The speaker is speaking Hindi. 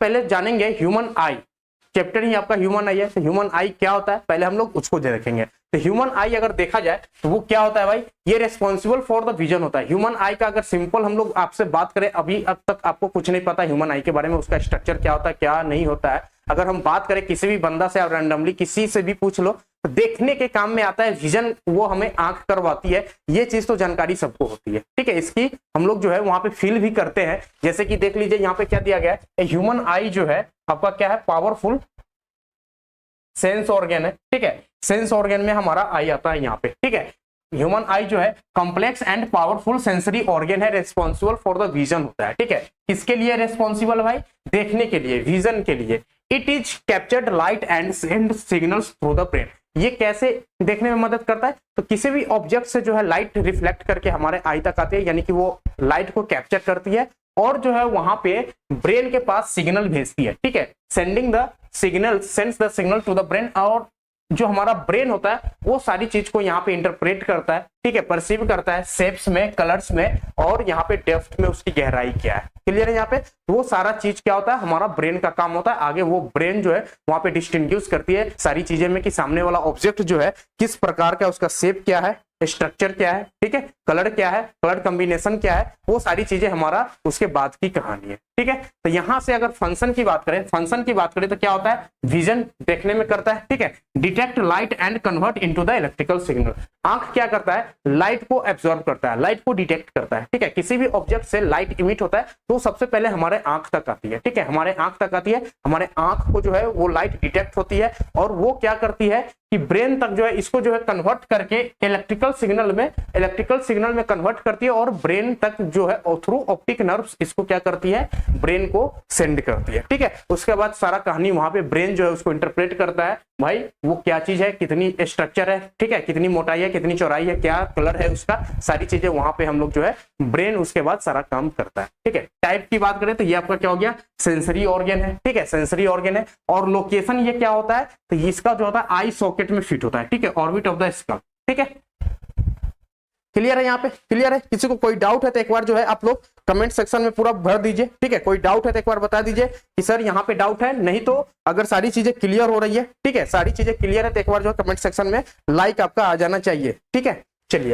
पहले जानेंगे ह्यूमन आई, चैप्टर ही आपका ह्यूमन आई है। तो ह्यूमन आई क्या होता है पहले हम लोग उसको देखेंगे। तो ह्यूमन आई अगर देखा जाए तो वो क्या होता है भाई, ये रेस्पॉन्सिबल फॉर द विजन होता है। ह्यूमन आई का अगर सिंपल हम लोग आपसे बात करें, अभी अब तक आपको कुछ नहीं पता ह्यूमन आई के बारे में, उसका स्ट्रक्चर क्या होता है क्या नहीं होता है। अगर हम बात करें किसी भी बंदा से, आप रैंडमली किसी से भी पूछ लो, तो देखने के काम में आता है विजन, वो हमें आंख करवाती है। ये चीज तो जानकारी सबको होती है, ठीक है। इसकी हम लोग जो है वहां पे फील भी करते हैं। जैसे कि देख लीजिए यहाँ पे क्या दिया गया है, ह्यूमन आई जो है आपका क्या है, पावरफुल सेंस ऑर्गन है, ठीक है। सेंस ऑर्गन में हमारा आई आता है यहाँ पे, ठीक है। ह्यूमन आई जो है complex and powerful sensory organ है, रेस्पॉन्सिबल फॉर द विजन होता है, ठीक है। किसके लिए रेस्पॉन्सिबल भाई, देखने के लिए, विजन के लिए। It is captured light and send signals through the brain. ये कैसे देखने में मदद करता है, तो किसी भी ऑब्जेक्ट से जो है लाइट रिफ्लेक्ट करके हमारे आई तक आती है, यानी कि वो लाइट को कैप्चर करती है और जो है वहां पे ब्रेन के पास सिग्नल भेजती है, ठीक है। Sending the signal, sends the signal to the brain, और जो हमारा ब्रेन होता है वो सारी चीज को यहाँ पे इंटरप्रेट करता है, ठीक है, परसीव करता है शेप्स में, कलर्स में, और यहाँ पे डेप्थ में उसकी गहराई क्या है, क्लियर है। यहाँ पे वो सारा चीज क्या होता है, हमारा ब्रेन का काम होता है। आगे वो ब्रेन जो है वहां पे डिस्टिंग्विश करती है सारी चीजें में कि सामने वाला ऑब्जेक्ट जो है किस प्रकार का, उसका शेप क्या है, स्ट्रक्चर क्या है, ठीक है, कलर क्या है, कलर कॉम्बिनेशन क्या है, वो सारी चीजें हमारा उसके बाद की कहानी है, ठीक है। तो यहां से अगर फंक्शन की बात करें, फंक्शन की बात करें तो क्या होता है, विजन देखने में करता है, ठीक है। Detect light and convert into the electrical signal. आंख क्या करता है, लाइट को एब्जॉर्ब करता है, लाइट को डिटेक्ट करता है, ठीक है। किसी भी ऑब्जेक्ट से लाइट इमिट होता है तो सबसे पहले हमारे आंख तक आती है, ठीक है, हमारे आंख तक आती है। हमारे आंख को जो है वो लाइट डिटेक्ट होती है और वो क्या करती है कि ब्रेन तक जो है इसको जो है कन्वर्ट करके इलेक्ट्रिकल सिग्नल में कन्वर्ट करती है, और ब्रेन तक जो है थ्रू ऑप्टिक नर्व्स इसको क्या करती है, ब्रेन को सेंड करती है, ठीक है। उसके बाद सारा कहानी वहां पे ब्रेन जो है उसको इंटरप्रेट करता है, भाई वो क्या चीज है, कितनी स्ट्रक्चर है, ठीक है, कितनी मोटाई है, कितनी चौड़ाई है, क्या कलर है उसका, सारी चीजें वहां पे हम लोग जो है ब्रेन उसके बाद सारा काम करता है, ठीक है। टाइप की बात करें तो ये आपका क्या हो गया, सेंसरी ऑर्गन है, ठीक है, सेंसरी ऑर्गन है। और लोकेशन ये क्या होता है, तो इसका जो होता है आई सॉकेट में फिट होता है, ठीक है, ऑर्बिट ऑफ द स्कल, ठीक है। क्लियर है, यहाँ पे क्लियर है। किसी को कोई डाउट है तो एक बार जो है आप लोग कमेंट सेक्शन में पूरा भर दीजिए, ठीक है। कोई डाउट है तो एक बार बता दीजिए कि सर यहाँ पे डाउट है, नहीं तो अगर सारी चीजें क्लियर हो रही है, ठीक है, सारी चीजें क्लियर है तो एक बार जो है कमेंट सेक्शन में लाइक आपका आ जाना चाहिए, ठीक है। चलिए।